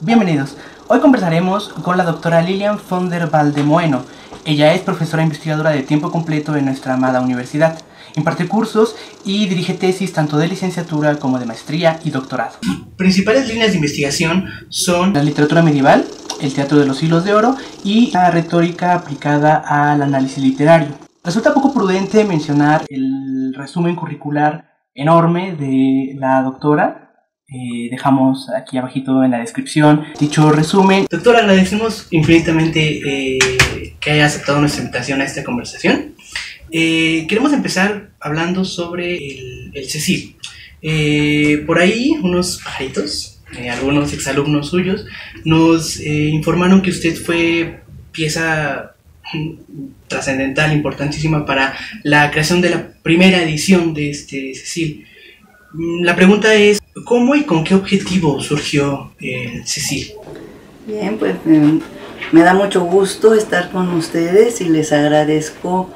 Bienvenidos. Hoy conversaremos con la doctora Lilian von der Valdemoeno. Ella es profesora investigadora de tiempo completo en nuestra amada universidad. Imparte cursos y dirige tesis tanto de licenciatura como de maestría y doctorado. Principales líneas de investigación son la literatura medieval, el teatro de los siglos de oro y la retórica aplicada al análisis literario. Resulta poco prudente mencionar el resumen curricular enorme de la doctora. Dejamos aquí abajito en la descripción dicho resumen. Doctora, agradecemos infinitamente que haya aceptado nuestra invitación a esta conversación. Queremos empezar hablando sobre el CECIL. Por ahí unos pajaritos, algunos exalumnos suyos, nos informaron que usted fue pieza trascendental, importantísima para la creación de la primera edición de este CECIL. La pregunta es, ¿cómo y con qué objetivo surgió el CECIL? Bien, pues me da mucho gusto estar con ustedes y les agradezco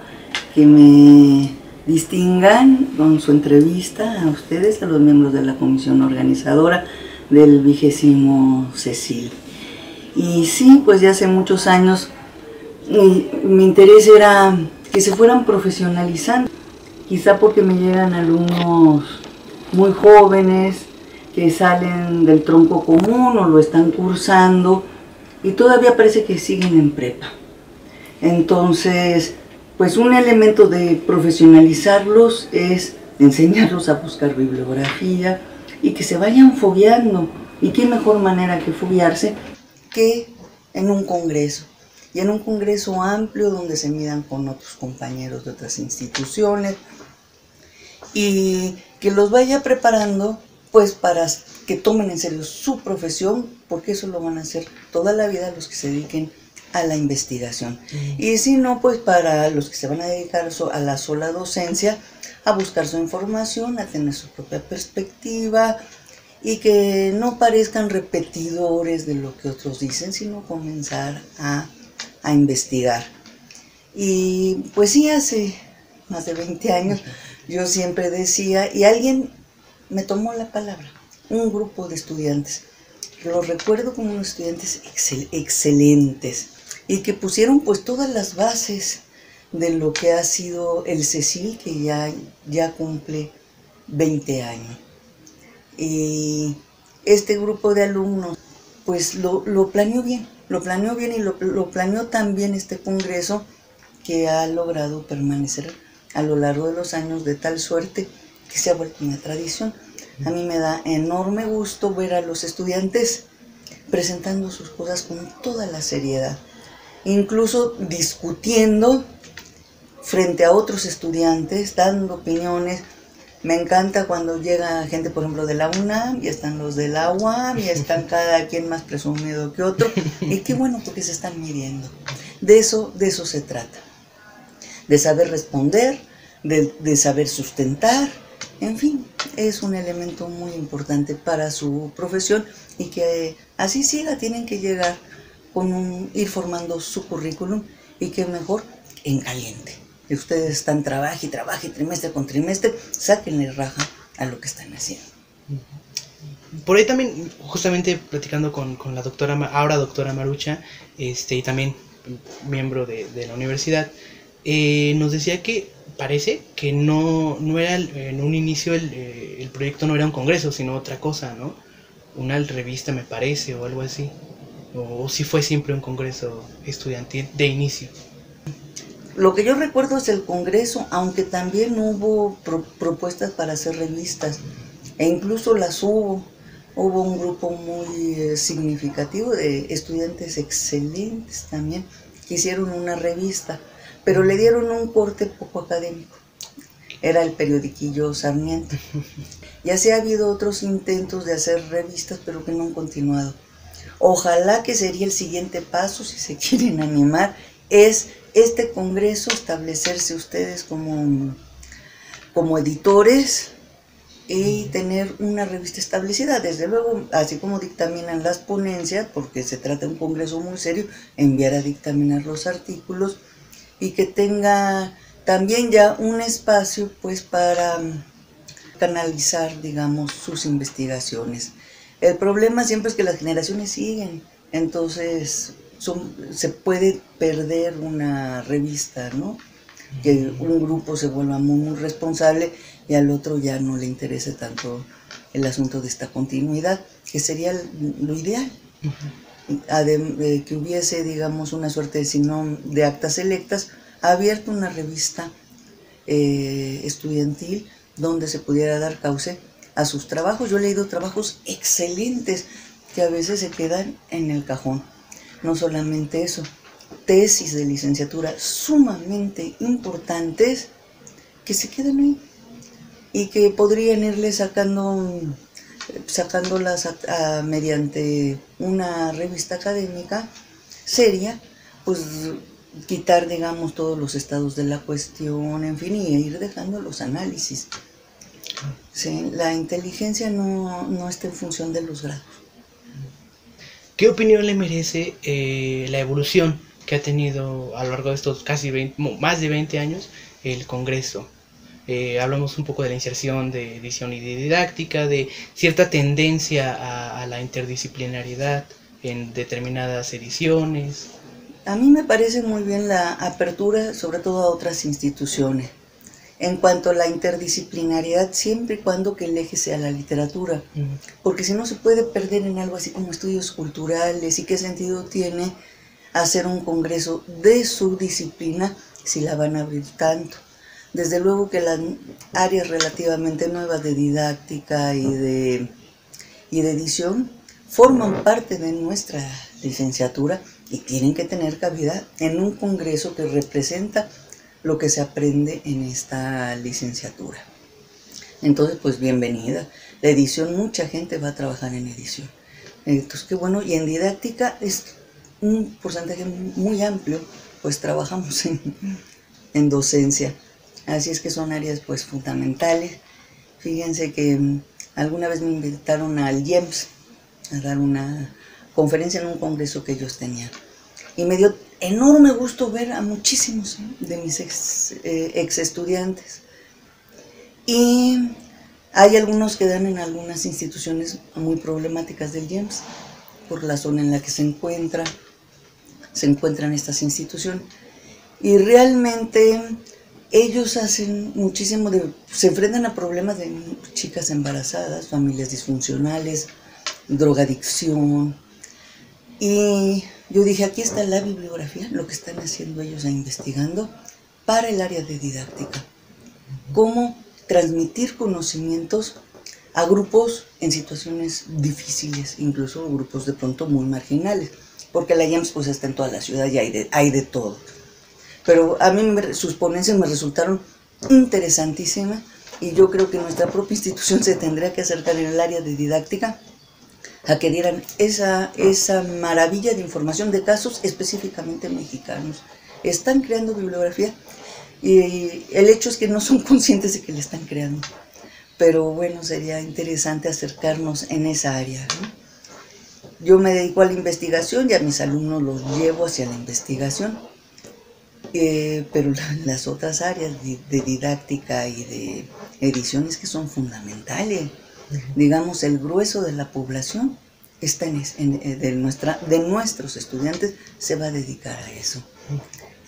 que me distingan con su entrevista a ustedes, a los miembros de la comisión organizadora del 20º CECIL. Y sí, pues ya hace muchos años mi interés era que se fueran profesionalizando, quizá porque me llegan alumnos muy jóvenes que salen del tronco común o lo están cursando y todavía parece que siguen en prepa. Entonces, pues un elemento de profesionalizarlos es enseñarlos a buscar bibliografía y que se vayan fogueando. Y qué mejor manera que foguearse que en un congreso. Y en un congreso amplio donde se midan con otros compañeros de otras instituciones y que los vaya preparando pues para que tomen en serio su profesión, porque eso lo van a hacer toda la vida los que se dediquen a la investigación. Y si no, pues para los que se van a dedicar a la sola docencia, a buscar su información, a tener su propia perspectiva y que no parezcan repetidores de lo que otros dicen, sino comenzar a investigar. Y pues sí, hace más de 20 años yo siempre decía, y alguien me tomó la palabra, un grupo de estudiantes, los recuerdo como unos estudiantes excelentes y que pusieron pues todas las bases de lo que ha sido el CECIL, que ya cumple 20 años. Y este grupo de alumnos pues lo planeó bien y lo planeó también este congreso, que ha logrado permanecer a lo largo de los años de tal suerte que se ha vuelto una tradición. A mí me da enorme gusto ver a los estudiantes presentando sus cosas con toda la seriedad, incluso discutiendo frente a otros estudiantes, dando opiniones. Me encanta cuando llega gente, por ejemplo, de la UNAM, y están los de la UAM, y están cada quien más presumido que otro, y qué bueno, porque se están midiendo. De eso se trata, de saber responder, de saber sustentar, en fin, es un elemento muy importante para su profesión y que así siga. Tienen que llegar con ir formando su currículum, y que mejor en caliente. Y ustedes están trabaje trimestre con trimestre, sáquenle raja a lo que están haciendo. Por ahí también, justamente platicando con la doctora, ahora doctora Marucha, y también miembro de la universidad, nos decía que parece que no era en un inicio el proyecto no era un congreso, sino otra cosa, ¿no? Una revista, me parece, o algo así. O si fue siempre un congreso estudiantil de inicio. Lo que yo recuerdo es el congreso, aunque también hubo propuestas para hacer revistas, e incluso las hubo. Hubo un grupo muy significativo de estudiantes excelentes también que hicieron una revista, pero le dieron un corte poco académico. Era el periodiquillo Sarmiento. Y así ha habido otros intentos de hacer revistas, pero que no han continuado. Ojalá, que sería el siguiente paso, si se quieren animar, es este congreso, establecerse ustedes como editores y tener una revista establecida. Desde luego, así como dictaminan las ponencias, porque se trata de un congreso muy serio, enviar a dictaminar los artículos, y que tenga también ya un espacio pues para canalizar, digamos, sus investigaciones. El problema siempre es que las generaciones siguen, entonces se puede perder una revista, ¿no? Que un grupo se vuelva muy responsable y al otro ya no le interese tanto el asunto de esta continuidad, que sería lo ideal. Que hubiese, digamos, una suerte de sinón de actas selectas, abierto una revista estudiantil donde se pudiera dar cauce a sus trabajos. Yo he leído trabajos excelentes que a veces se quedan en el cajón. No solamente eso, tesis de licenciatura sumamente importantes que se quedan ahí y que podrían irle sacándolas mediante una revista académica seria, pues quitar, digamos, todos los estados de la cuestión, en fin, y ir dejando los análisis. ¿Sí? La inteligencia no está en función de los grados. ¿Qué opinión le merece la evolución que ha tenido a lo largo de estos más de 20 años el Congreso? Hablamos un poco de la inserción de edición y de didáctica, de cierta tendencia a la interdisciplinariedad en determinadas ediciones. A mí me parece muy bien la apertura, sobre todo a otras instituciones. En cuanto a la interdisciplinariedad, siempre y cuando que el eje sea la literatura, porque si no se puede perder en algo así como estudios culturales, y qué sentido tiene hacer un congreso de su disciplina si la van a abrir tanto. Desde luego que las áreas relativamente nuevas de didáctica y de edición forman parte de nuestra licenciatura y tienen que tener cabida en un congreso que representa lo que se aprende en esta licenciatura. Entonces, pues bienvenida. La edición, mucha gente va a trabajar en edición. Entonces, qué bueno. Y en didáctica es un porcentaje muy amplio, pues trabajamos en docencia. Así es que son áreas pues fundamentales. Fíjense que alguna vez me invitaron al IEMS a dar una conferencia en un congreso que ellos tenían. Y me dio enorme gusto ver a muchísimos de mis ex estudiantes. Y hay algunos que dan en algunas instituciones muy problemáticas del IEMS, por la zona en la que se encuentran estas instituciones. Y realmente ellos hacen muchísimo se enfrentan a problemas de chicas embarazadas, familias disfuncionales, drogadicción. Y yo dije, aquí está la bibliografía, lo que están haciendo ellos investigando para el área de didáctica. Cómo transmitir conocimientos a grupos en situaciones difíciles, incluso grupos de pronto muy marginales, porque la IEMS pues está en toda la ciudad y hay de todo. Pero a mí sus ponencias me resultaron interesantísimas y yo creo que nuestra propia institución se tendría que acercar en el área de didáctica a que dieran esa maravilla de información de casos específicamente mexicanos. Están creando bibliografía y el hecho es que no son conscientes de que la están creando. Pero bueno, sería interesante acercarnos en esa área, ¿no? Yo me dedico a la investigación y a mis alumnos los llevo hacia la investigación. Pero las otras áreas de didáctica y de ediciones que son fundamentales, digamos, el grueso de la población está de nuestros estudiantes se va a dedicar a eso.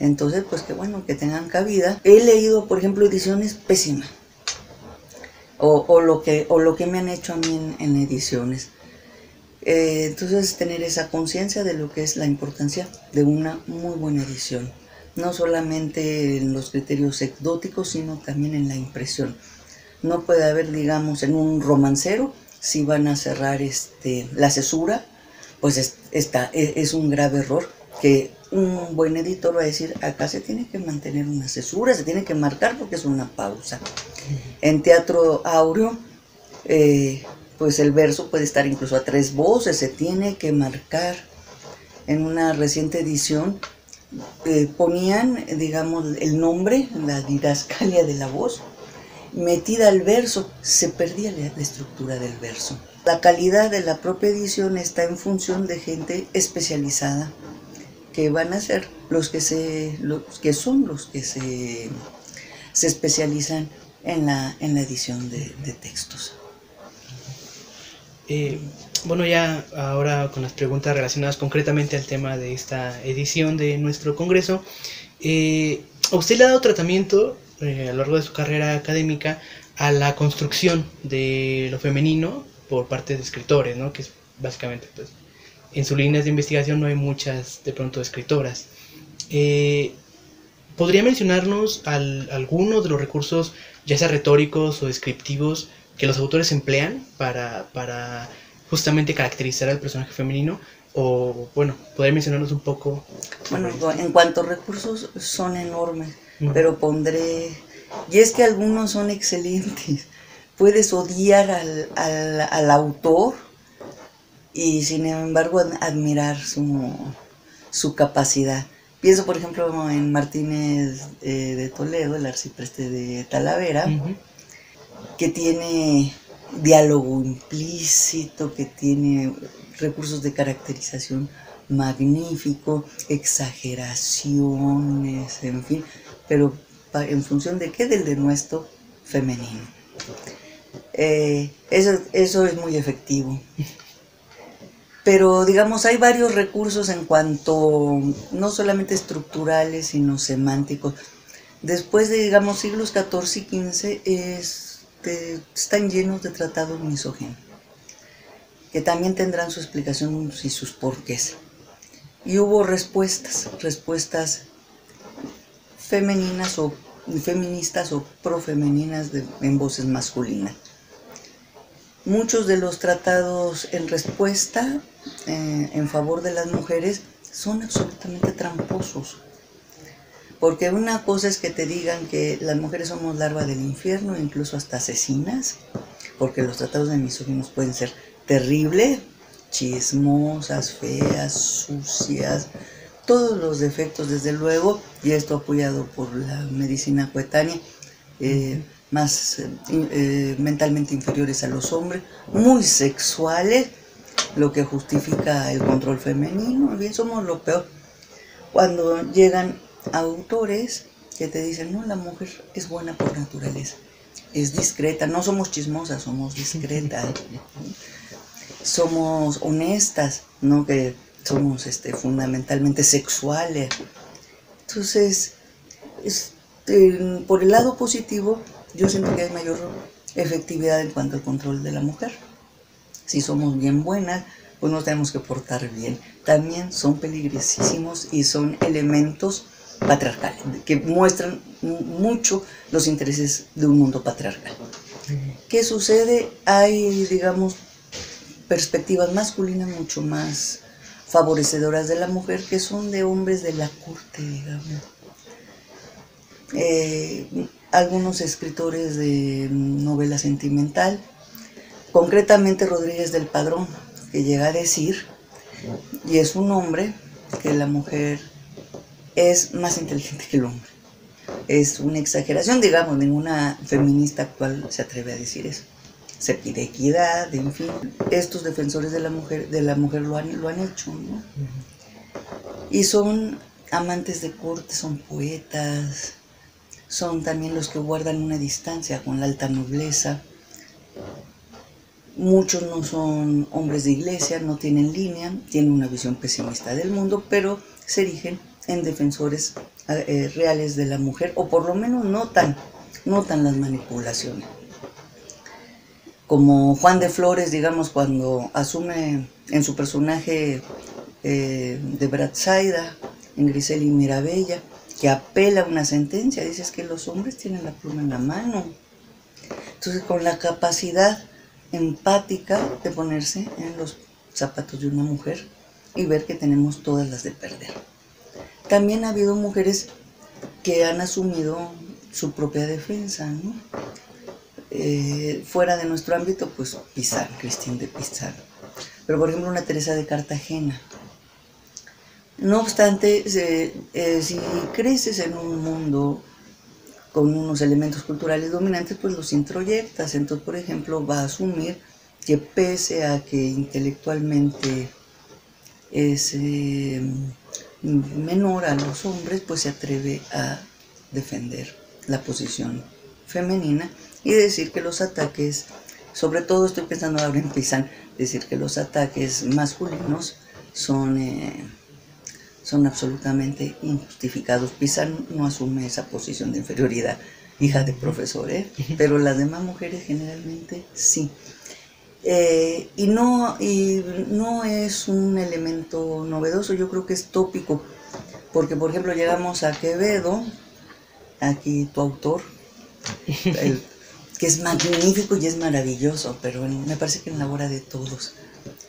Entonces, pues qué bueno que tengan cabida. He leído, por ejemplo, ediciones pésimas, o lo que me han hecho a mí en ediciones. Entonces, tener esa conciencia de lo que es la importancia de una muy buena edición. No solamente en los criterios ecdóticos, sino también en la impresión. No puede haber, digamos, en un romancero, si van a cerrar la cesura, pues es un grave error que un buen editor va a decir, acá se tiene que mantener una cesura, se tiene que marcar porque es una pausa. En teatro áureo, pues el verso puede estar incluso a 3 voces, se tiene que marcar. En una reciente edición, ponían, digamos, el nombre, la didascalia de la voz, metida al verso, se perdía la estructura del verso. La calidad de la propia edición está en función de gente especializada, que van a ser los que se especializan en la edición de textos. Bueno, ya ahora con las preguntas relacionadas concretamente al tema de esta edición de nuestro congreso, ¿a usted le ha dado tratamiento a lo largo de su carrera académica a la construcción de lo femenino por parte de escritores, ¿no? Que es básicamente, pues, en sus líneas de investigación no hay muchas, de pronto, escritoras. ¿Podría mencionarnos alguno de los recursos, ya sea retóricos o descriptivos, que los autores emplean para justamente caracterizar al personaje femenino? O, bueno, ¿podría mencionarnos un poco? Bueno, en cuanto a recursos son enormes, pero pondré... Y es que algunos son excelentes. Puedes odiar al autor y sin embargo admirar su capacidad. Pienso, por ejemplo, en Martínez de Toledo, el arcipreste de Talavera, que tiene diálogo implícito, que tiene recursos de caracterización magnífico, exageraciones, en fin, pero en función de qué, del denuesto femenino. Eso es muy efectivo. Pero digamos, hay varios recursos en cuanto, no solamente estructurales, sino semánticos. Después de, digamos, siglos XIV y XV, están llenos de tratados misóginos, que también tendrán su explicación y sus porqués. Y hubo respuestas femeninas o feministas o profemeninas en voces masculinas. Muchos de los tratados en respuesta en favor de las mujeres son absolutamente tramposos. Porque una cosa es que te digan que las mujeres somos larva del infierno, incluso hasta asesinas, porque los tratados de misóginos pueden ser terribles, chismosas, feas, sucias, todos los defectos desde luego, y esto apoyado por la medicina coetánea, mentalmente inferiores a los hombres, muy sexuales, lo que justifica el control femenino. Bien, somos lo peor. Cuando llegan autores que te dicen, no, la mujer es buena por naturaleza, es discreta, no somos chismosas, somos discretas, somos honestas, no que somos fundamentalmente sexuales. Entonces, por el lado positivo, yo siento que hay mayor efectividad en cuanto al control de la mujer. Si somos bien buenas, pues nos tenemos que portar bien. También son peligrosísimos y son elementos patriarcales, que muestran mucho los intereses de un mundo patriarcal. ¿Qué sucede? Hay, digamos, perspectivas masculinas mucho más favorecedoras de la mujer, que son de hombres de la corte, digamos. Algunos escritores de novela sentimental, concretamente Rodríguez del Padrón, que llega a decir, y es un hombre, que la mujer es más inteligente que el hombre. Es una exageración, digamos, ninguna feminista actual se atreve a decir eso. Se pide equidad, en fin. Estos defensores de la mujer lo han hecho, ¿no? Y son amantes de corte, son poetas, son también los que guardan una distancia con la alta nobleza. Muchos no son hombres de iglesia, no tienen línea, tienen una visión pesimista del mundo, pero se erigen en defensores reales de la mujer, o por lo menos notan las manipulaciones. Como Juan de Flores, digamos, cuando asume en su personaje de Bratzaida, en Grisel y Mirabella, que apela a una sentencia, dice que los hombres tienen la pluma en la mano. Entonces, con la capacidad empática de ponerse en los zapatos de una mujer y ver que tenemos todas las de perder. También ha habido mujeres que han asumido su propia defensa, ¿no? Fuera de nuestro ámbito, pues Pizarro, Cristín de Pizarro. Pero por ejemplo una Teresa de Cartagena. No obstante, si creces en un mundo con unos elementos culturales dominantes, pues los introyectas. Entonces, por ejemplo, va a asumir que pese a que intelectualmente es menor a los hombres, pues se atreve a defender la posición femenina y decir que los ataques Sobre todo estoy pensando ahora en Pizan, decir que los ataques masculinos son absolutamente injustificados. Pizan no asume esa posición de inferioridad, hija de profesor, pero las demás mujeres generalmente sí. Y no es un elemento novedoso, yo creo que es tópico, porque por ejemplo llegamos a Quevedo, aquí tu autor, que es magnífico y es maravilloso, pero me parece que en la obra de todos,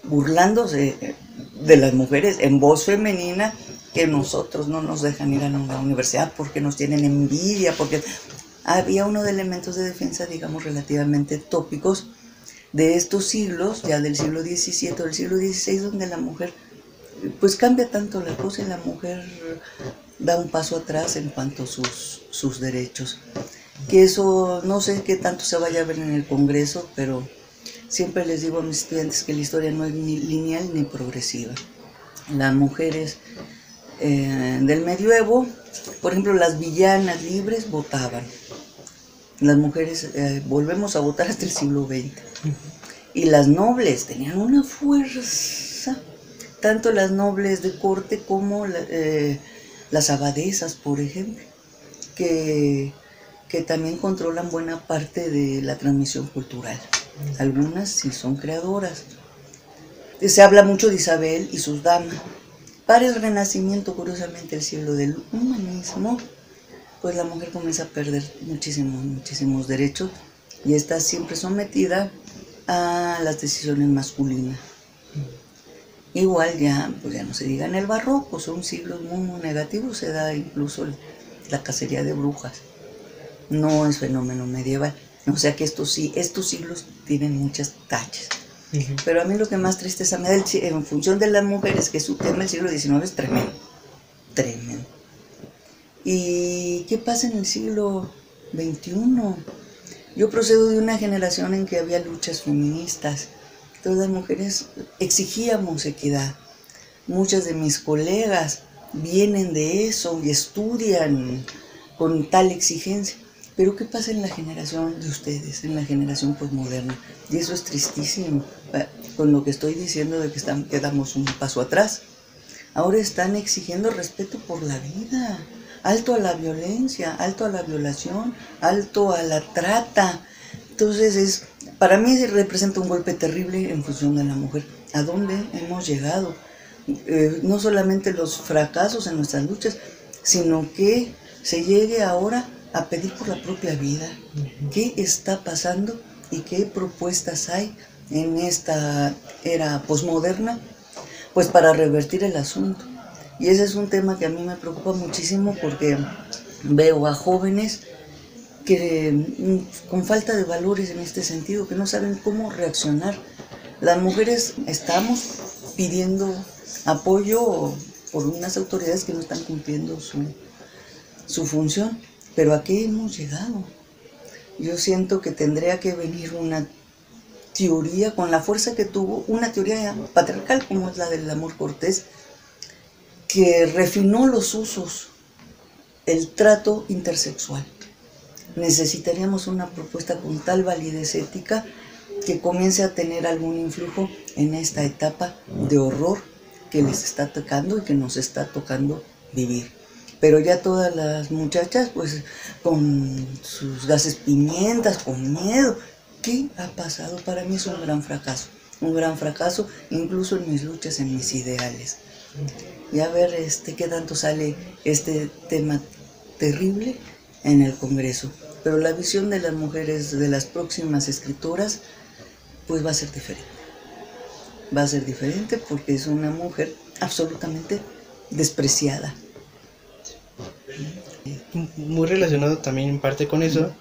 burlándose de las mujeres en voz femenina, que nosotros no nos dejan ir a la universidad porque nos tienen envidia, porque había uno de elementos de defensa, digamos, relativamente tópicos de estos siglos, ya del siglo XVII o del siglo XVI, donde la mujer, pues cambia tanto la cosa y la mujer da un paso atrás en cuanto a sus derechos. Que eso no sé qué tanto se vaya a ver en el Congreso, pero siempre les digo a mis estudiantes que la historia no es ni lineal ni progresiva. Las mujeres del medioevo, por ejemplo, las villanas libres votaban. Las mujeres volvemos a votar hasta el siglo XX. Y las nobles tenían una fuerza, tanto las nobles de corte como las abadesas, por ejemplo, que también controlan buena parte de la transmisión cultural. Algunas sí son creadoras. Se habla mucho de Isabel y sus damas. Para el Renacimiento, curiosamente, el siglo del humanismo, pues la mujer comienza a perder muchísimos derechos y está siempre sometida a las decisiones masculinas. Igual pues ya no se diga en el barroco, son siglos muy negativos, se da incluso la cacería de brujas. No es fenómeno medieval. O sea que estos siglos tienen muchas tachas. Pero a mí lo que más tristeza me da en función de las mujeres, que su tema el siglo XIX es tremendo. Tremendo. ¿Y qué pasa en el siglo XXI? Yo procedo de una generación en que había luchas feministas. Todas las mujeres exigíamos equidad. Muchas de mis colegas vienen de eso y estudian con tal exigencia. Pero ¿qué pasa en la generación de ustedes, en la generación posmoderna? Y eso es tristísimo, con lo que estoy diciendo de que damos un paso atrás. Ahora están exigiendo respeto por la vida, alto a la violencia, alto a la violación, alto a la trata. Entonces para mí representa un golpe terrible en función de la mujer. ¿A dónde hemos llegado? No solamente los fracasos en nuestras luchas, sino que se llegue ahora a pedir por la propia vida. ¿Qué está pasando y qué propuestas hay en esta era posmoderna? Pues para revertir el asunto. Y ese es un tema que a mí me preocupa muchísimo porque veo a jóvenes que con falta de valores en este sentido, que no saben cómo reaccionar. Las mujeres estamos pidiendo apoyo por unas autoridades que no están cumpliendo su función. Pero ¿a qué hemos llegado? Yo siento que tendría que venir una teoría con la fuerza que tuvo, una teoría patriarcal como es la del amor cortés, que refinó los usos, el trato intersexual. Necesitaríamos una propuesta con tal validez ética que comience a tener algún influjo en esta etapa de horror que les está tocando y que nos está tocando vivir. Pero ya todas las muchachas, pues, con sus gases pimientas, con miedo. ¿Qué ha pasado? Para mí es un gran fracaso, incluso en mis luchas, en mis ideales. Y a ver qué tanto sale este tema terrible en el Congreso. Pero la visión de las mujeres, de las próximas escritoras, pues va a ser diferente. Va a ser diferente porque es una mujer absolutamente despreciada. Muy relacionado también en parte con eso,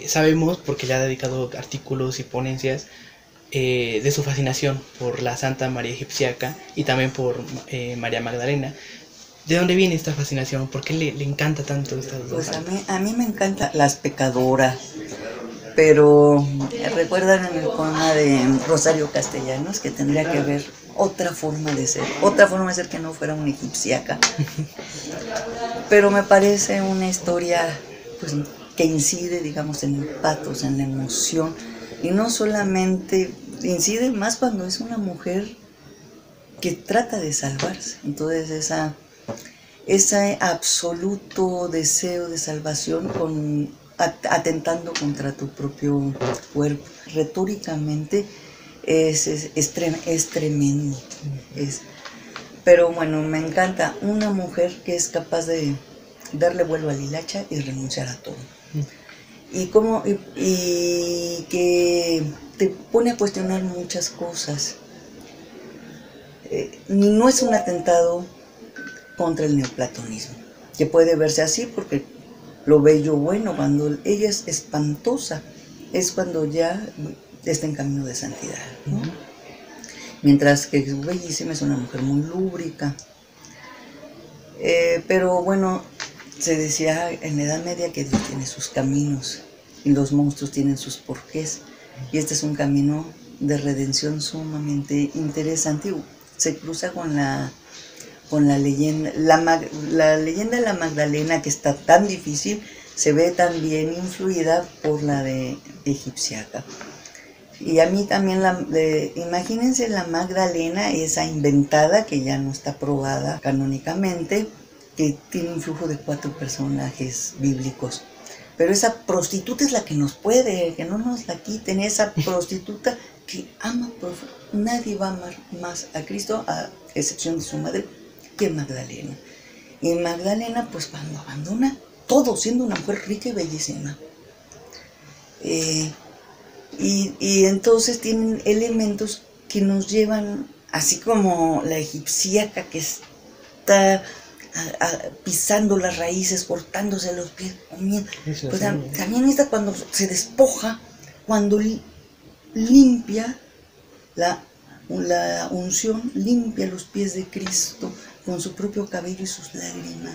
sabemos, porque le ha dedicado artículos y ponencias, de su fascinación por la Santa María Egipciaca y también por María Magdalena. ¿De dónde viene esta fascinación? ¿Por qué le encanta tanto estas dos? Pues a mí me encantan las pecadoras, pero recuerdan en el poema de Rosario Castellanos que tendría que haber otra forma de ser que no fuera una egipciaca. Pero me parece una historia pues, que incide, digamos, en el pathos, en la emoción, Y no solamente incide más cuando es una mujer que trata de salvarse. Entonces ese absoluto deseo de salvación atentando contra tu propio cuerpo. Retóricamente es tremendo. Pero bueno, me encanta una mujer que es capaz de darle vuelo a la hilacha y renunciar a todo. Y que te pone a cuestionar muchas cosas. No es un atentado contra el neoplatonismo, que puede verse así porque lo bello bueno, cuando ella es espantosa, es cuando ya está en camino de santidad, ¿no? Mientras que es bellísima, es una mujer muy lúbrica. Pero bueno, se decía en la Edad Media que Dios tiene sus caminos y los monstruos tienen sus porqués. Y este es un camino de redención sumamente interesante. Se cruza con la leyenda, la leyenda de la Magdalena, que está tan difícil, se ve también influida por la de Egipciaca. Y a mí también, imagínense la Magdalena, esa inventada, que ya no está probada canónicamente, que tiene un flujo de 4 personajes bíblicos. Pero esa prostituta es la que nos puede, que no nos la quiten, esa prostituta que ama, nadie va a amar más a Cristo, a excepción de su madre, que Magdalena. Y Magdalena, pues cuando abandona todo, siendo una mujer rica y bellísima, y entonces tienen elementos que nos llevan, así como la egipciaca que está pisando las raíces, cortándose los pies, pues también está cuando se despoja, cuando limpia la unción, limpia los pies de Cristo con su propio cabello y sus lágrimas.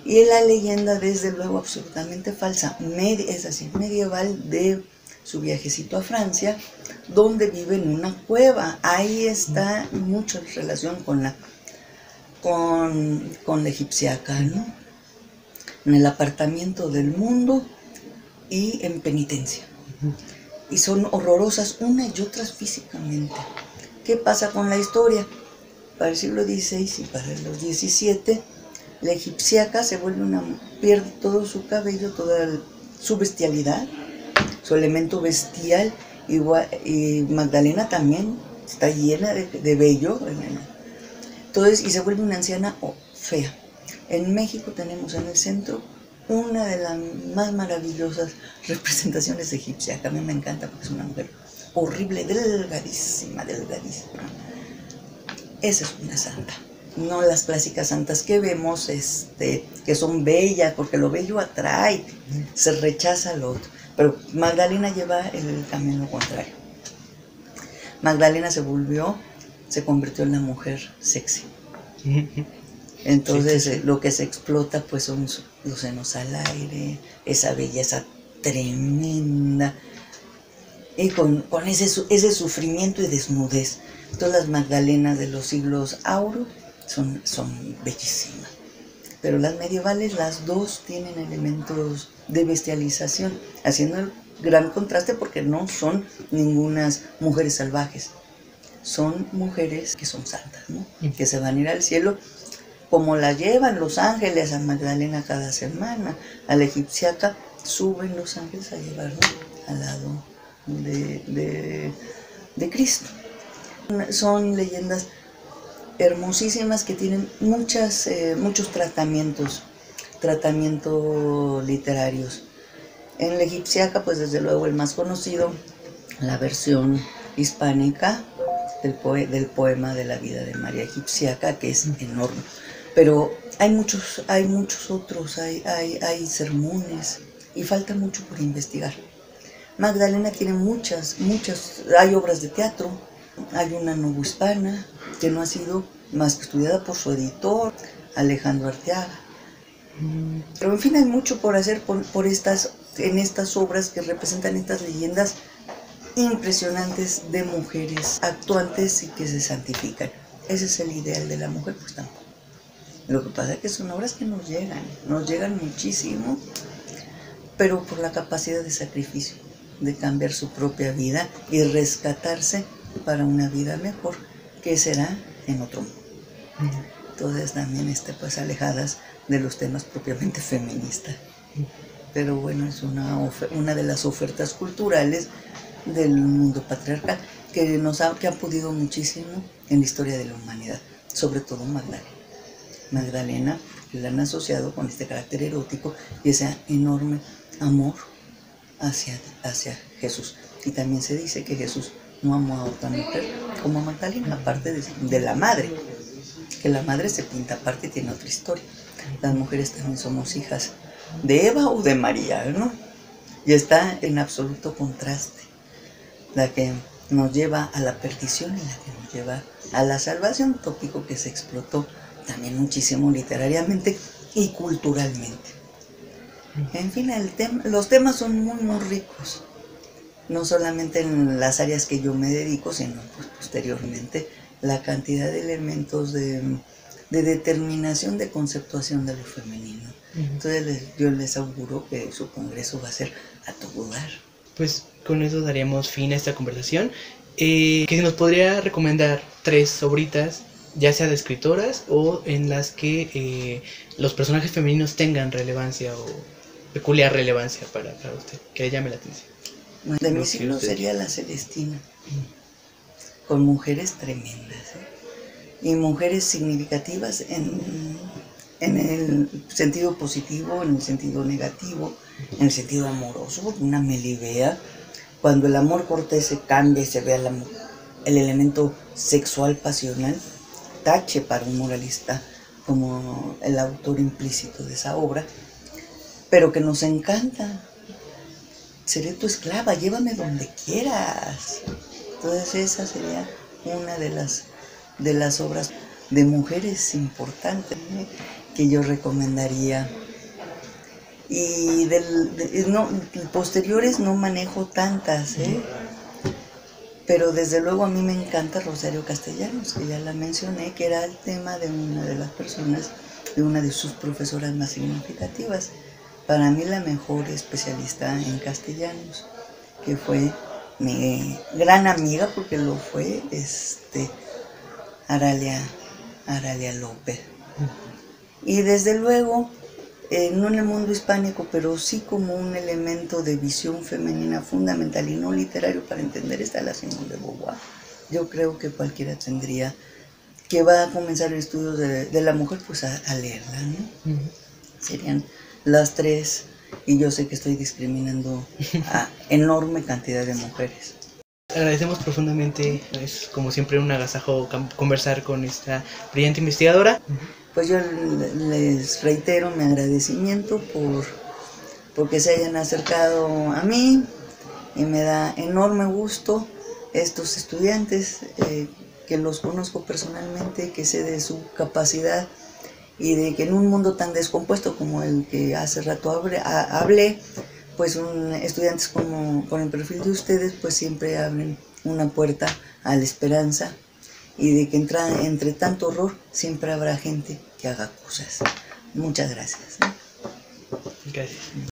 Y la leyenda, desde luego, absolutamente falsa, es así, medieval, de su viajecito a Francia, donde vive en una cueva. Ahí está mucho en relación con la egipciaca, ¿no? En el apartamiento del mundo y en penitencia. Y son horrorosas una y otras físicamente. ¿Qué pasa con la historia? Para el siglo XVI y para los XVII, la egipciaca pierde todo su cabello, toda su bestialidad, su elemento bestial, y Magdalena también está llena de vello, entonces, y se vuelve una anciana fea. En México tenemos en el centro una de las más maravillosas representaciones de egipciaca. A mí me encanta porque es una mujer horrible, delgadísima. Esa es una santa. No las clásicas santas que vemos, que son bellas, porque lo bello atrae, se rechaza lo otro. Pero Magdalena lleva el camino contrario. Magdalena se convirtió en la mujer sexy. Entonces sí. Lo que se explota pues son los senos al aire, esa belleza tremenda, y con ese sufrimiento y desnudez. Todas las Magdalenas de los siglos áureos son bellísimas. Pero las medievales, las dos tienen elementos de bestialización, haciendo el gran contraste porque no son ningunas mujeres salvajes. Son mujeres que son santas, ¿no? Que se van a ir al cielo, como la llevan los ángeles a Magdalena cada semana. A la egipciaca suben los ángeles a llevarla al lado de Cristo. Son leyendas hermosísimas que tienen muchos tratamientos literarios. En la egipciaca, pues desde luego el más conocido, la versión hispánica del poema de la vida de María Egipciaca, que es enorme. Pero hay muchos otros, hay sermones y falta mucho por investigar. Magdalena tiene muchas, hay obras de teatro, hay una novohispana que no ha sido más que estudiada por su editor, Alejandro Arteaga. Pero en fin, hay mucho por hacer en estas obras que representan estas leyendas impresionantes de mujeres actuantes y que se santifican. Ese es el ideal de la mujer, pues tampoco. Lo que pasa es que son obras que nos llegan muchísimo, pero por la capacidad de sacrificio. de cambiar su propia vida y rescatarse para una vida mejor, que será en otro mundo. Todas también pues alejadas de los temas propiamente feministas. Pero bueno, es una de las ofertas culturales del mundo patriarcal que ha podido muchísimo en la historia de la humanidad, sobre todo Magdalena. Magdalena, porque la han asociado con este carácter erótico y ese enorme amor hacia Jesús. Y también se dice que Jesús no amó a otra mujer como a Magdalena, aparte de la madre, que la madre se pinta aparte y tiene otra historia. Las mujeres también somos hijas de Eva o de María, ¿no? Y está en absoluto contraste, la que nos lleva a la perdición y la que nos lleva a la salvación, tópico que se explotó también muchísimo literariamente y culturalmente. En fin, los temas son muy ricos, no solamente en las áreas que yo me dedico, sino pues, posteriormente la cantidad de elementos de determinación, de conceptuación de lo femenino. Entonces yo les auguro que su congreso va a ser a todo dar. Pues con eso daríamos fin a esta conversación. Que si nos podría recomendar 3 obritas, ya sea de escritoras o en las que los personajes femeninos tengan relevancia o peculiar relevancia para usted, que le llame la atención. Bueno, de mi siglo sería La Celestina, con mujeres tremendas, y mujeres significativas en el sentido positivo, en el sentido negativo, en el sentido amoroso. Una Melibea, cuando el amor cortés se cambia y se ve el elemento sexual pasional, tache para un moralista como el autor implícito de esa obra, pero que nos encanta. Seré tu esclava, llévame donde quieras. Entonces esa sería una de las obras de mujeres importantes, que yo recomendaría. Y posteriores no manejo tantas, pero desde luego a mí me encanta Rosario Castellanos, que ya la mencioné, que era el tema de una de las personas, de una de sus profesoras más significativas. Para mí la mejor especialista en castellanos, que fue mi gran amiga, porque lo fue, Aralia López. Y desde luego, no en el mundo hispánico, pero sí como un elemento de visión femenina fundamental y no literario para entender, está la Simone de Beauvoir. Yo creo que cualquiera tendría, que va a comenzar el estudio de la mujer, pues a leerla, ¿no? Serían las 3, y yo sé que estoy discriminando a enorme cantidad de mujeres. Agradecemos profundamente, es como siempre un agasajo conversar con esta brillante investigadora. Pues yo les reitero mi agradecimiento porque se hayan acercado a mí, y me da enorme gusto estos estudiantes, que los conozco personalmente, que sé de su capacidad y de que en un mundo tan descompuesto como el que hace rato hablé, pues estudiantes con el perfil de ustedes pues siempre abren una puerta a la esperanza, y de que entre tanto horror siempre habrá gente que haga cosas. Muchas gracias. Gracias.